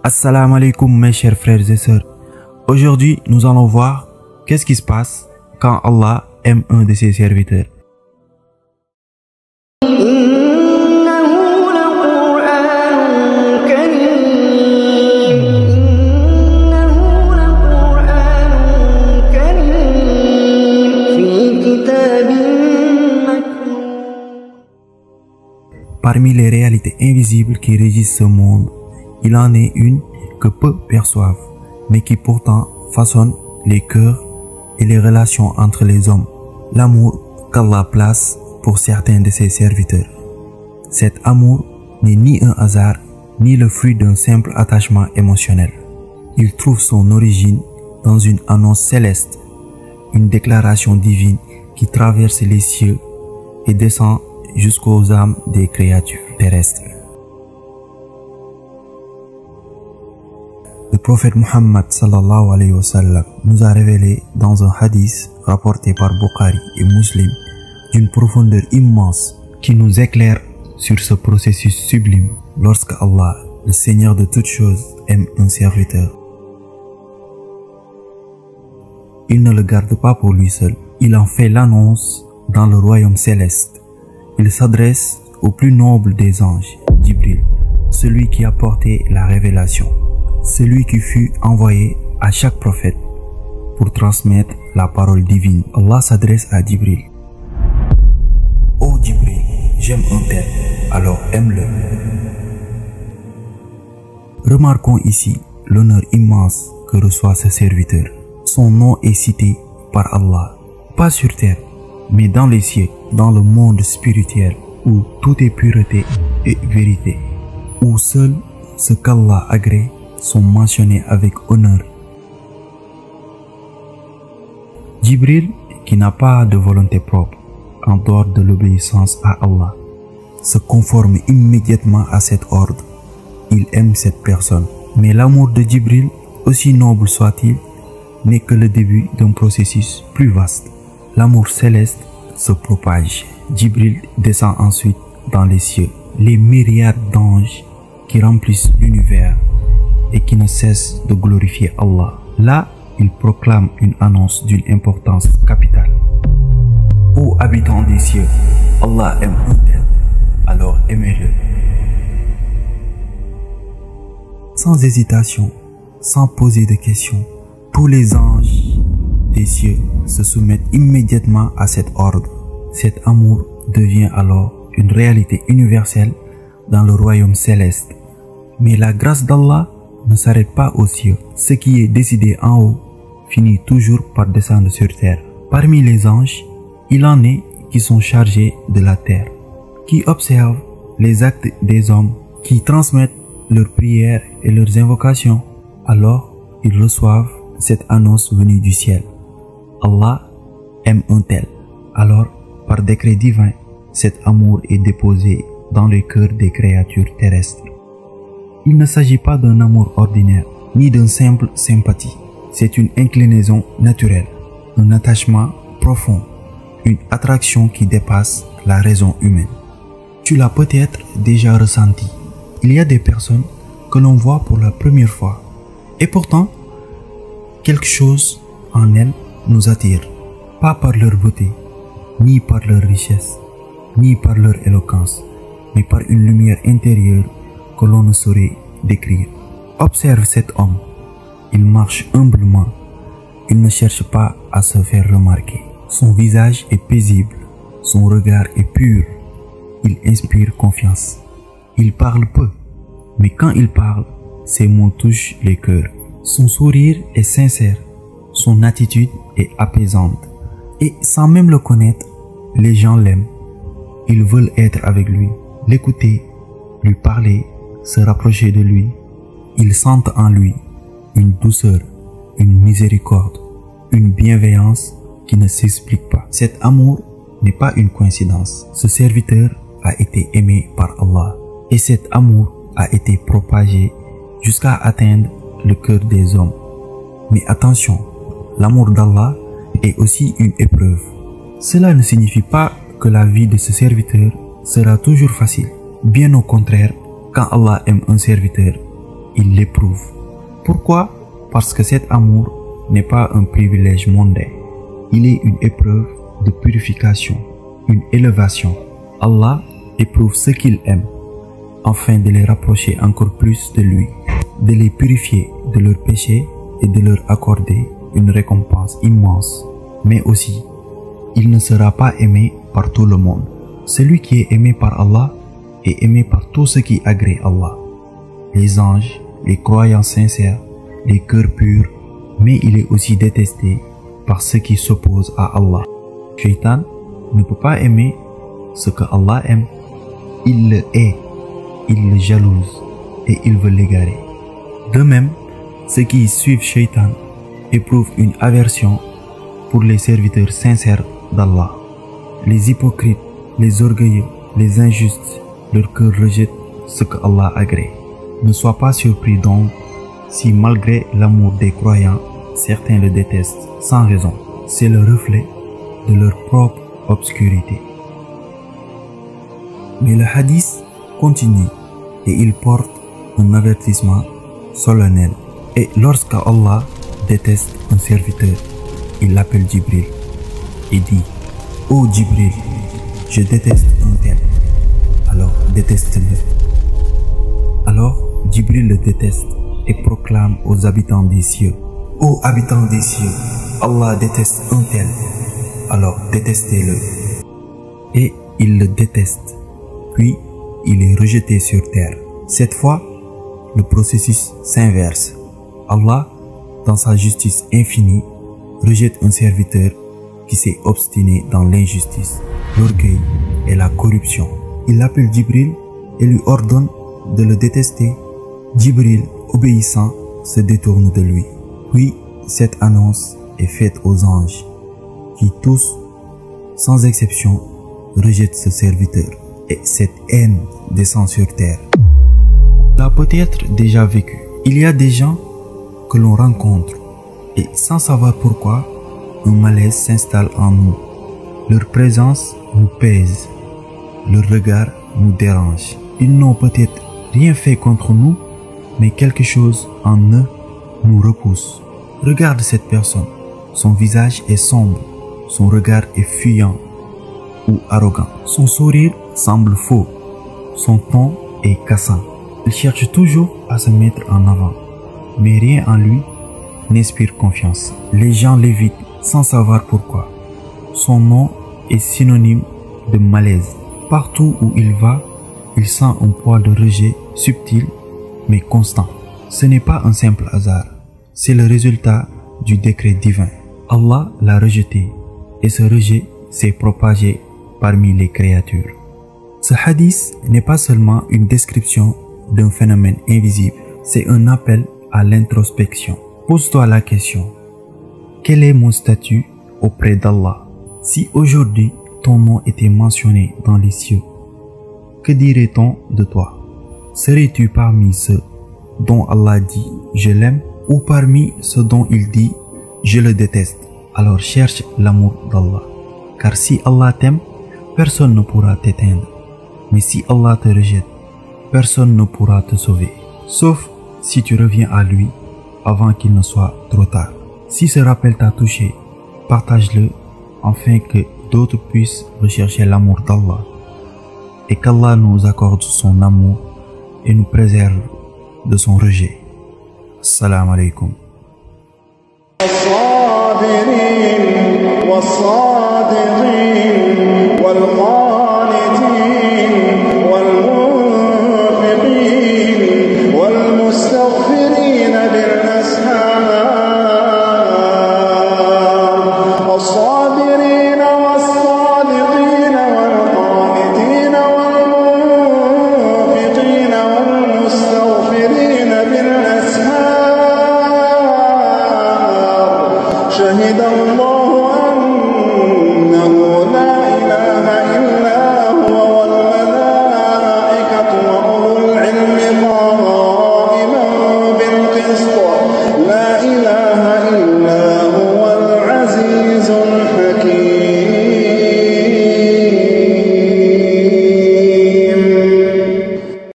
Assalamu alaikum mes chers frères et sœurs. Aujourd'hui, nous allons voir qu'est-ce qui se passe quand Allah aime un de ses serviteurs. Parmi les réalités invisibles qui régissent ce monde, il en est une que peu perçoivent, mais qui pourtant façonne les cœurs et les relations entre les hommes. L'amour qu'Allah place pour certains de ses serviteurs. Cet amour n'est ni un hasard, ni le fruit d'un simple attachement émotionnel. Il trouve son origine dans une annonce céleste, une déclaration divine qui traverse les cieux et descend jusqu'aux âmes des créatures terrestres. Le prophète Muhammad sallallahu alayhi wa sallam nous a révélé dans un hadith rapporté par Bukhari et Muslim d'une profondeur immense qui nous éclaire sur ce processus sublime lorsque Allah, le Seigneur de toutes choses, aime un serviteur. Il ne le garde pas pour lui seul, il en fait l'annonce dans le royaume céleste. Il s'adresse au plus noble des anges, Jibril, celui qui a porté la révélation, celui qui fut envoyé à chaque prophète pour transmettre la parole divine. Allah s'adresse à Jibril. Ô Jibril, j'aime un tel, alors aime-le. Remarquons ici l'honneur immense que reçoit ce serviteur. Son nom est cité par Allah, pas sur terre, mais dans les cieux, dans le monde spirituel où tout est pureté et vérité, où seul ce qu'Allah agrée sont mentionnés avec honneur. Jibril, qui n'a pas de volonté propre en dehors de l'obéissance à Allah, se conforme immédiatement à cet ordre. Il aime cette personne. Mais l'amour de Jibril, aussi noble soit-il, n'est que le début d'un processus plus vaste. L'amour céleste se propage. Jibril descend ensuite dans les cieux. Les myriades d'anges qui remplissent l'univers et qui ne cessent de glorifier Allah. Là, il proclame une annonce d'une importance capitale. Ô habitants des cieux, Allah aime un tel, alors aimez-le. Sans hésitation, sans poser de questions, tous les anges des cieux se soumettent immédiatement à cet ordre. Cet amour devient alors une réalité universelle dans le royaume céleste. Mais la grâce d'Allah ne s'arrête pas aux cieux. Ce qui est décidé en haut finit toujours par descendre sur terre. Parmi les anges, il en est qui sont chargés de la terre, qui observent les actes des hommes, qui transmettent leurs prières et leurs invocations. Alors, ils reçoivent cette annonce venue du ciel. Allah aime un tel. Alors, par décret divin, cet amour est déposé dans les cœurs des créatures terrestres. Il ne s'agit pas d'un amour ordinaire, ni d'une simple sympathie. C'est une inclinaison naturelle, un attachement profond, une attraction qui dépasse la raison humaine. Tu l'as peut-être déjà ressenti. Il y a des personnes que l'on voit pour la première fois. Et pourtant, quelque chose en elles nous attire, pas par leur beauté, ni par leur richesse, ni par leur éloquence, mais par une lumière intérieure que l'on ne saurait décrire. Observe cet homme. Il marche humblement. Il ne cherche pas à se faire remarquer. Son visage est paisible. Son regard est pur. Il inspire confiance. Il parle peu, mais quand il parle, ses mots touchent les cœurs. Son sourire est sincère. Son attitude est apaisante. Et sans même le connaître, les gens l'aiment. Ils veulent être avec lui, l'écouter, lui parler, se rapprocher de lui. Ils sentent en lui une douceur, une miséricorde, une bienveillance qui ne s'explique pas. Cet amour n'est pas une coïncidence. Ce serviteur a été aimé par Allah et cet amour a été propagé jusqu'à atteindre le cœur des hommes. Mais attention, l'amour d'Allah est aussi une épreuve. Cela ne signifie pas que la vie de ce serviteur sera toujours facile. Bien au contraire, quand Allah aime un serviteur, il l'éprouve. Pourquoi? Parce que cet amour n'est pas un privilège mondain. Il est une épreuve de purification, une élévation. Allah éprouve ceux qu'il aime, afin de les rapprocher encore plus de lui, de les purifier de leurs péchés et de leur accorder une récompense immense. Mais aussi, il ne sera pas aimé par tout le monde. Celui qui est aimé par Allah est aimé par tout ce qui agrée Allah. Les anges, les croyants sincères, les cœurs purs, mais il est aussi détesté par ceux qui s'opposent à Allah. Shaitan ne peut pas aimer ce que Allah aime. Il le hait, il le jalouse et il veut l'égarer. De même, ceux qui suivent Shaitan éprouvent une aversion pour les serviteurs sincères d'Allah. Les hypocrites, les orgueilleux, les injustes, leur cœur rejette ce que Allah agrée. Ne sois pas surpris donc si malgré l'amour des croyants, certains le détestent sans raison. C'est le reflet de leur propre obscurité. Mais le hadith continue et il porte un avertissement solennel. Et lorsque Allah déteste un serviteur, il l'appelle Jibril et dit: ô Jibril, je déteste un tel, alors déteste-le. Alors Jibril le déteste et proclame aux habitants des cieux: ô habitants des cieux, Allah déteste un tel, alors détestez-le. Et il le déteste, puis il est rejeté sur terre. Cette fois, le processus s'inverse. Allah, dans sa justice infinie, rejette un serviteur qui s'est obstiné dans l'injustice, l'orgueil et la corruption. Il appelle Jibril et lui ordonne de le détester. Jibril, obéissant, se détourne de lui. Puis, cette annonce est faite aux anges, qui tous, sans exception, rejettent ce serviteur. Et cette haine descend sur terre. L'a peut-être déjà vécu. Il y a des gens que l'on rencontre et sans savoir pourquoi, un malaise s'installe en nous. Leur présence nous pèse, leur regard nous dérange. Ils n'ont peut-être rien fait contre nous, mais quelque chose en eux nous repousse. Regarde cette personne. Son visage est sombre, son regard est fuyant ou arrogant. Son sourire semble faux, son ton est cassant. Il cherche toujours à se mettre en avant, mais rien en lui n'inspire confiance. Les gens l'évitent sans savoir pourquoi. Son nom est synonyme de malaise. Partout où il va, il sent un poids de rejet subtil mais constant. Ce n'est pas un simple hasard, c'est le résultat du décret divin. Allah l'a rejeté et ce rejet s'est propagé parmi les créatures. Ce hadith n'est pas seulement une description d'un phénomène invisible, c'est un appel à l'introspection. Pose-toi la question: quel est mon statut auprès d'Allah? Si aujourd'hui ton nom était mentionné dans les cieux, que dirait-on de toi? Serais-tu parmi ceux dont Allah dit je l'aime, ou parmi ceux dont il dit je le déteste? Alors cherche l'amour d'Allah, car si Allah t'aime, personne ne pourra t'éteindre. Mais si Allah te rejette, personne ne pourra te sauver, sauf si tu reviens à lui avant qu'il ne soit trop tard. Si ce rappel t'a touché, partage-le afin que d'autres puissent rechercher l'amour d'Allah et qu'Allah nous accorde son amour et nous préserve de son rejet. Assalamu alaikum.